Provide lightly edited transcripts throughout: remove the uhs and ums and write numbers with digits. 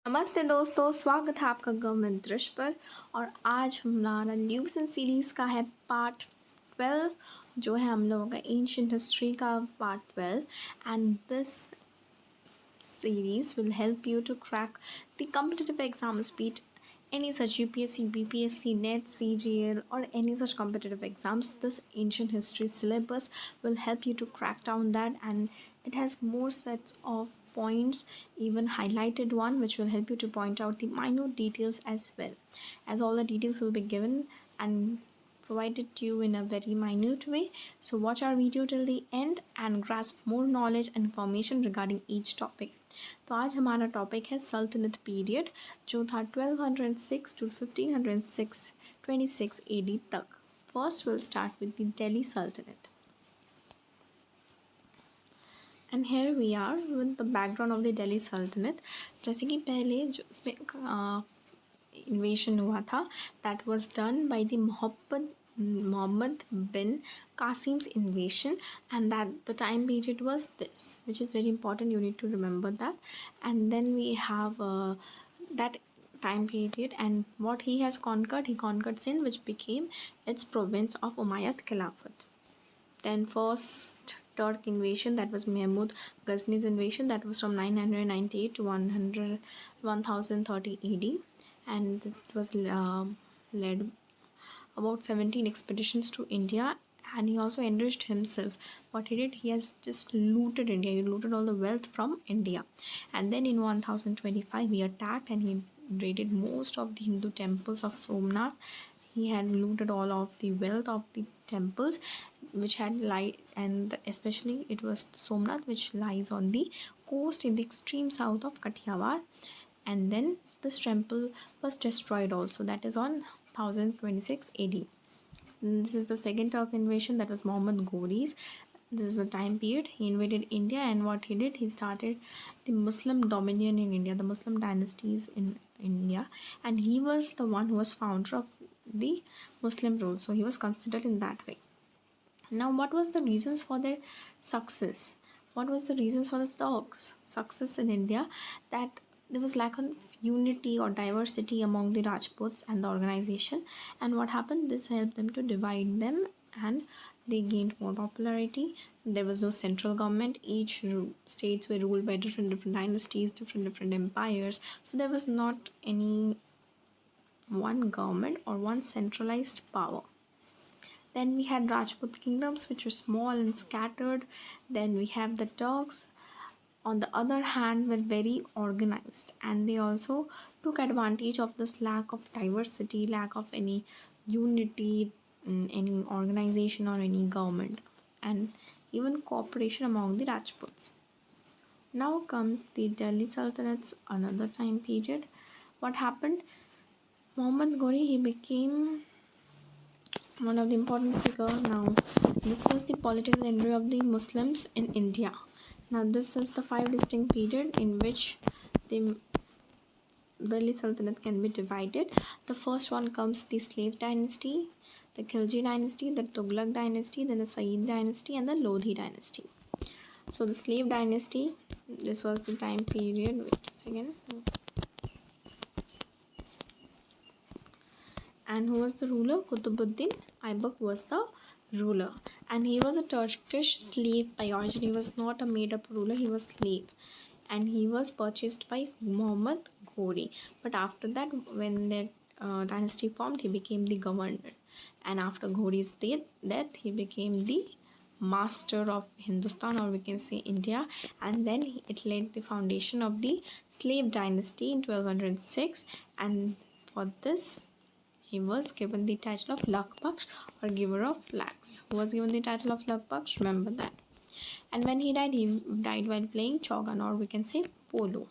नमस्ते दोस्तों, स्वागत है आपका गवर्नमेंट दृश्य पर। और आज हमारा ल्यूसेंट सीरीज़ का है पार्ट 12, जो है हम लोगों का एंशिएंट हिस्ट्री का part 12। And this series will help you to crack the competitive exams, be it any such UPSC, BPSC, NET, CGL, or any such competitive exams. This ancient history syllabus will help you to crack down that, and it has more sets of points, even highlighted one, which will help you to point out the minute details as well, as all the details will be given and provided to you in a very minute way. So watch our video till the end and grasp more knowledge and information regarding each topic. तो आज हमारा topic है सल्तनत period, जो था 1206 to 1526 AD तक. First will start with the Delhi Saltanat. And here we are with the background of the Delhi Saltanat. जैसे कि पहले जो उसमें इन्वेशन हुआ था, that was done by the Muhammad bin Qasim's invasion, and that the time period was this, which is very important. You need to remember that. And then we have that time period, and what he has conquered. He conquered Sindh, which became its province of Umayyad Khilafat. Then first Turk invasion, that was Mahmud Ghazni's invasion, that was from 998 to 1030 AD, and this was led about 17 expeditions to India, and he also enriched himself. What he did, he has just looted India. He looted all the wealth from India. And then in 1025 he attacked and he raided most of the Hindu temples of Somnath. He had looted all of the wealth of the temples which had and especially it was Somnath, which lies on the coast in the extreme south of Kathiawar. And then this temple was destroyed also, that is on 1026 AD. This is the second Turk invasion, that was Muhammad Ghori's. This is the time period he invaded India, and what he did, he started the Muslim dominion in India, the Muslim dynasties in India, and he was the one who was founder of the Muslim rule, so he was considered in that way. Now, what was the reasons for their success? What was the reasons for the Turks' success in India? That there was lack of unity or diversity among the Rajputs and the organization, and what happened, this helped them to divide them, and they gained more popularity. There was no central government. Each states were ruled by different dynasties, different empires, so there was not any one government or one centralized power. Then we had Rajput kingdoms, which were small and scattered. Then we have the Turks, on the other hand, were very organized, and they also took advantage of this lack of diversity, lack of any unity in any organization or any government, and even cooperation among the Rajputs. Now comes the Delhi Sultanate's another time period. What happened? Muhammad Ghori, he became one of the important figures. Now, this was the political entry of the Muslims in India. Now, this is the 5 distinct period in which the Delhi Sultanate can be divided. The first one comes the slave dynasty, the Khilji dynasty, the Tughlaq dynasty, then the Sayyid dynasty, and the Lodi dynasty. So, the slave dynasty, this was the time period. Wait a second. And who was the ruler? Qutub-ud-din Aibak was the ruler, and he was a Turkish slave by origin. He was not a made-up ruler, he was slave, and he was purchased by Muhammad Ghori. But after that, when that dynasty formed, he became the governor, and after Ghori's death, he became the master of Hindustan, or we can say India, and then it laid the foundation of the slave dynasty in 1206, and for this he was given the title of Lakh or giver of lakhs. Who was given the title of Lakh? Remember that. And when he died while playing Chaugan, or we can say polo.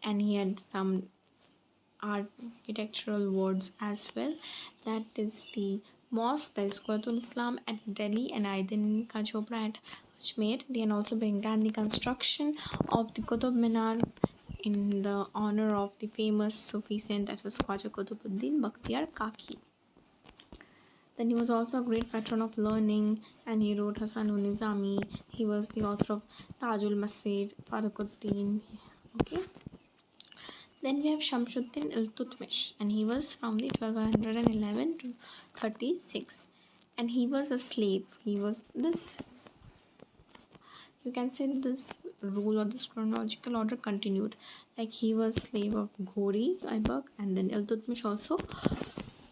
And he had some architectural words as well. That is the mosque, that is Qutub-ul-Islam at Delhi, and Aydin Ka Chopra at Ajmer. They also began the construction of the Qutub Minar in the honor of the famous Sufi saint, that was Khwaja Qutub-ud-din Bakhtiar Kaki. Then he was also a great patron of learning, and he wrote Hasan-ul-Nizami. He was the author of Tajul Masjid, Faruquddin. Okay. Then we have Shamsuddin Iltutmish, and he was from the 1211 to 36, and he was a slave. He was this, you can say, this rule or this chronological order continued. Like he was slave of Ghori Aibak, and then Iltutmish also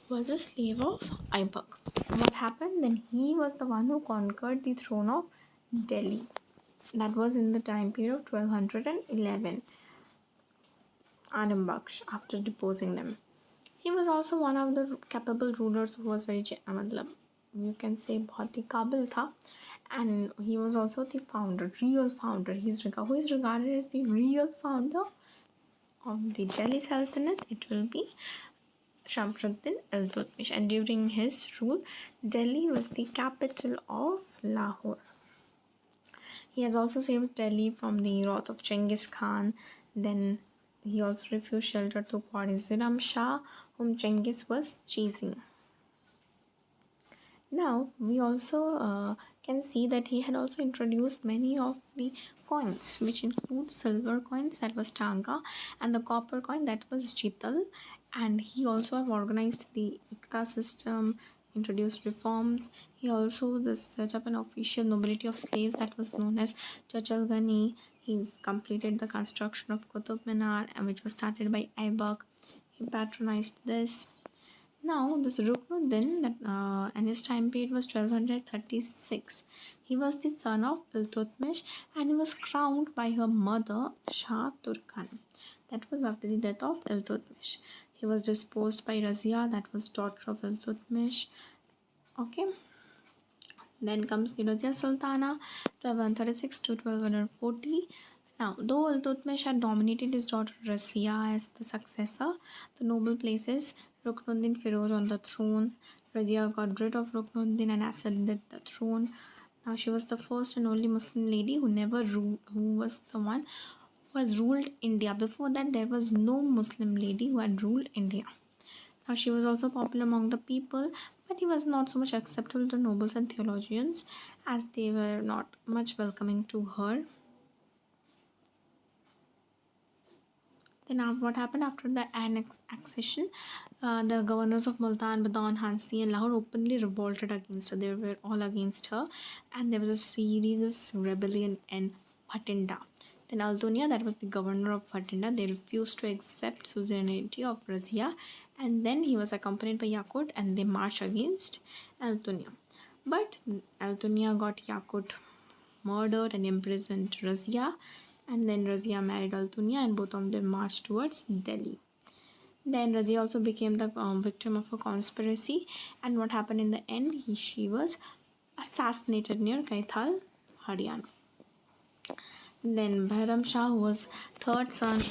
was a slave of Aibak. What happened? Then he was the one who conquered the throne of Delhi. That was in the time period of 1211. Arambaksh, after deposing them. He was also one of the capable rulers who was very, you can say, बहुत ही काबिल था, and he was also the founder, real founder. Who is regarded as the real founder of the Delhi Sultanate. It will be Shamsuddin Iltutmish, and during his rule, Delhi was the capital of Lahore. He has also saved Delhi from the wrath of Genghis Khan. Then he also refused shelter to Ziram Shah, whom Genghis was chasing. Now, we also can see that he had also introduced many of the coins, which include silver coins, that was Tanga, and the copper coin, that was Jital. And he also have organized the Ikta system, introduced reforms. He also set up an official nobility of slaves that was known as Chachal Ghani. He's completed the construction of Qutub Minar, which was started by Aibak. He patronized this. Now, this Ruknuddin, and his time period was 1236. He was the son of Iltutmish, and he was crowned by her mother, Shah Turkan. That was after the death of Iltutmish. He was deposed by Razia, that was daughter of Iltutmish. Okay. Then comes the Razia Sultana, 1236 to 1240. Now, though Iltutmish had nominated his daughter Razia as the successor, the noble places Ruknuddin Firoz on the throne. Razia got rid of Ruknuddin and ascended the throne. Now, she was the first and only Muslim lady who was the one who has ruled India. Before that, there was no Muslim lady who had ruled India. Now, she was also popular among the people, but he was not so much acceptable to nobles and theologians, as they were not much welcoming to her. Then what happened after the accession? The governors of Multan, Badon, Hansi, and Lahore openly revolted against her. They were all against her, and there was a serious rebellion in Bhatinda. Then Altonia, that was the governor of Bhatinda, they refused to accept suzerainty of Razia, and then he was accompanied by Yakut, and they marched against Altonia. But Altonia got Yakut murdered and imprisoned Razia, and then Razia married Altonia, and both of them marched towards Delhi. Then Razia also became the victim of a conspiracy, and what happened in the end? She was assassinated near Kaithal, Haryana. Then Bairam Shah, who was third son,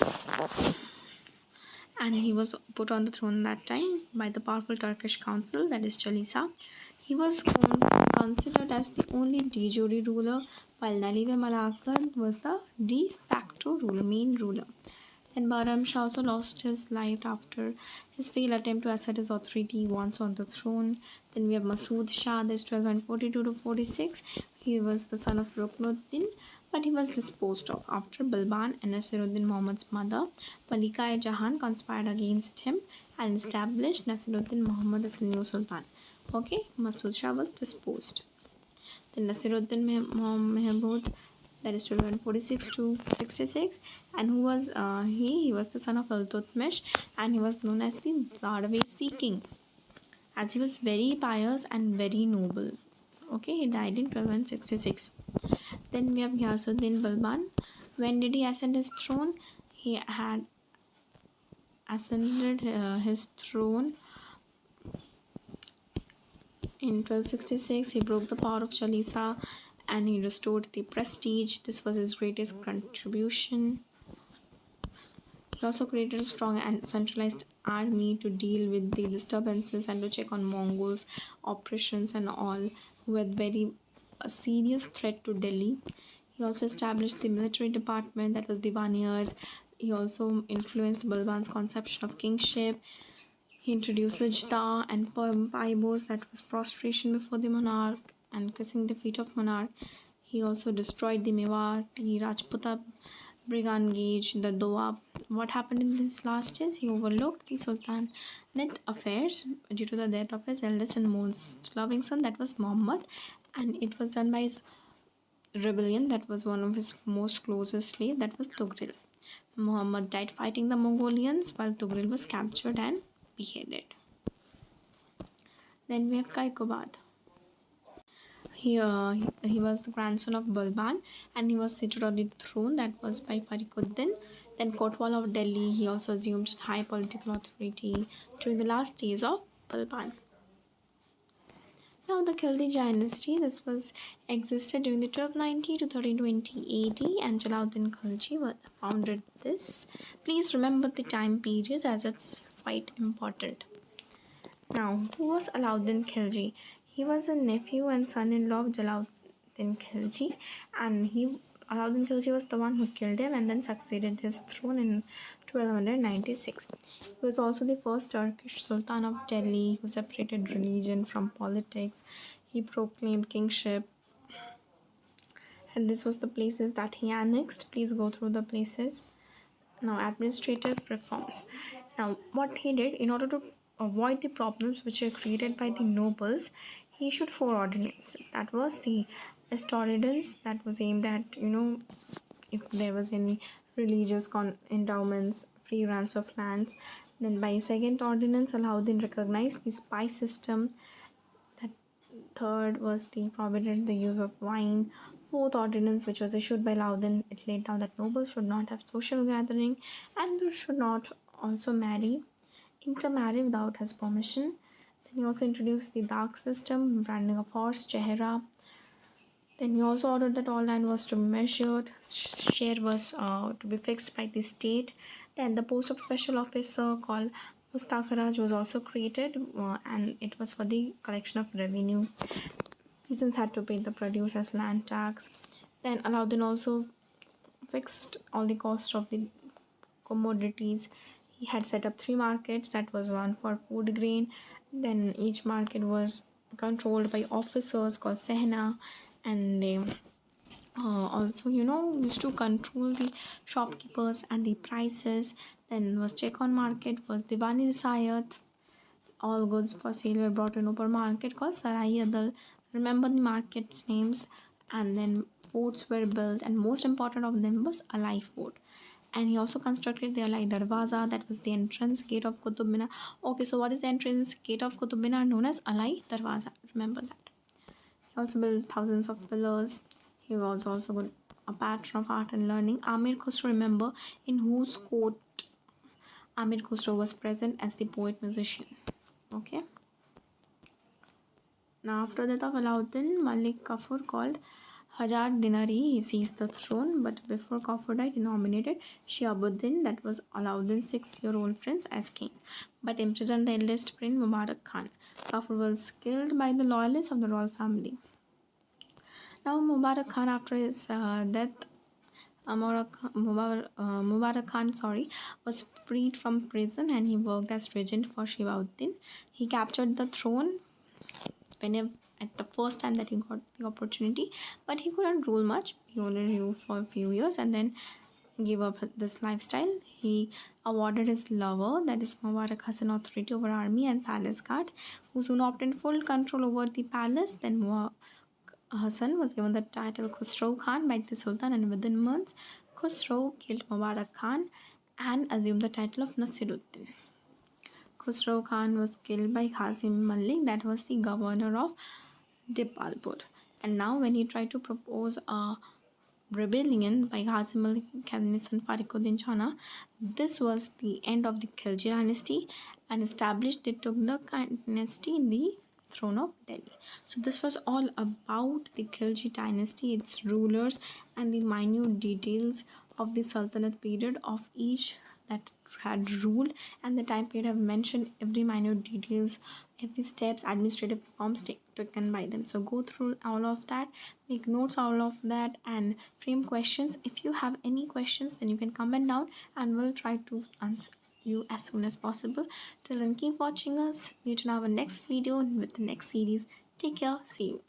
and he was put on the throne that time by the powerful Turkish council, that is Chalisa. He was considered as the only de jure ruler, while Nalive Malakand was the de facto ruler, main ruler. Then Bahram Shah also lost his life after his failed attempt to assert his authority once on the throne. Then we have Masood Shah, that is 1242 to 46. He was the son of Ruknuddin, but he was disposed of after Bilban and Nasiruddin Muhammad's mother, Malika-e-Jahan, conspired against him and established Nasiruddin Muhammad as the new sultan. Okay, Masood Shah was disposed. Then Nasiruddin Mahmud, that is 1246 to 66, and who was he was the son of Iltutmish, and he was known as the Darwesi king, as he was very pious and very noble. Okay, he died in 1266. Then we have Ghiyasuddin Balban. When did he ascend his throne? He had ascended his throne in 1266. He broke the power of Chalisa and he restored the prestige. This was his greatest contribution. He also created a strong and centralized army to deal with the disturbances and to check on Mongols' oppressions and all, who were a serious threat to Delhi. He also established the military department, that was Divaniyars. He also influenced Balban's conception of kingship. He introduced Sajda and Paibos, that was prostration before the monarch and kissing the feet of monarch. He also destroyed the Mewati Rajputa brigand gauge, the Doab. What happened in these last years? He overlooked the Sultanate affairs due to the death of his eldest and most loving son, that was Muhammad, and it was done by his rebellion, that was one of his most closest slave, that was Tughlaq. Muhammad died fighting the Mongolians while Tughlaq was captured and beheaded. Then we have Kaikobad. He was the grandson of Balban, and he was seated on the throne, that was by Farikuddin. Then Kotwal of Delhi, he also assumed high political authority during the last days of Balban. Now the Khilji dynasty, this was existed during the 1290 to 1320 AD, and Jalaluddin Khilji founded this. Please remember the time period as it's quite important. Now, who was Alauddin Khilji? He was a nephew and son-in-law of Jalaluddin Khilji, and Alauddin Khilji was the one who killed him and then succeeded his throne in 1296. He was also the first Turkish Sultan of Delhi who separated religion from politics. He proclaimed kingship, and this was the places that he annexed. Please go through the places. Now, administrative reforms. Now, what he did in order to avoid the problems which were created by the nobles, he issued 4 ordinances. That was the Est ordinance, that was aimed at, if there was any religious endowments, free grants of lands. Then by second ordinance, Alauddin recognized the spy system. That third was the prohibited the use of wine. Fourth ordinance, which was issued by Alauddin, it laid down that nobles should not have social gathering and they should not also intermarry without his permission. Then he also introduced the dark system, branding of horse, chehra. Then he also ordered that all land was to be measured, share was to be fixed by the state. Then the post of special officer called Mustakharaj was also created, and it was for the collection of revenue. Peasants had to pay the produce as land tax. Then Alauddin also fixed all the cost of the commodities. He had set up 3 markets, that was one for food grain. Then each market was controlled by officers called Sehna, and they also used to control the shopkeepers and the prices. Then was Chekon market, was Diwani Risayat. All goods for sale were brought to an open market called Sarai Adal. Remember the markets names. And then forts were built, and most important of them was Alai Fort. And he also constructed the Alai Darwaza, that was the entrance gate of Qutub Minar. Okay, so what is the entrance gate of Qutub Minar? Known as Alai Darwaza. Remember that. He also built thousands of pillars. He was also a patron of art and learning. Amir Khusro, remember, in whose court Amir Khusro was present as the poet musician. Okay. Now, after that of Alauddin, Malik Kafur called Hajar Dinari, he seized the throne, but before Kafur died, he nominated Shihabuddin, that was Alauddin's 6-year-old prince, as king, but imprisoned the eldest prince Mubarak Khan. Kafur was killed by the loyalists of the royal family. Now, Mubarak Khan, after his death, Mubarak Khan was freed from prison, and he worked as regent for Shihabuddin. He captured the throne at the first time that he got the opportunity, but he couldn't rule much. He only ruled for a few years and then gave up this lifestyle. He awarded his lover, that is Mubarak Hassan, authority over army and palace guards, who soon obtained full control over the palace. Then Mubarak Hassan was given the title Khusro Khan by the Sultan, and within months Khusro killed Mubarak Khan and assumed the title of Nasiruddin. Khusro Khan was killed by Qasim Malik, that was the governor of Dipalpur. And now when he tried to propose a rebellion by Qasim Malik and his son Farikuddin Chana, this was the end of the Khilji dynasty and established the Tughlaq dynasty in the throne of Delhi. So this was all about the Khilji dynasty, its rulers, and the minute details of the Sultanate period of each that had ruled, and the time period have mentioned every minute details, every steps, administrative reforms taken by them. So go through all of that, make notes all of that, and frame questions. If you have any questions, then you can comment down and we'll try to answer you as soon as possible. Till then, keep watching us. Meet in our next video with the next series. Take care. See you.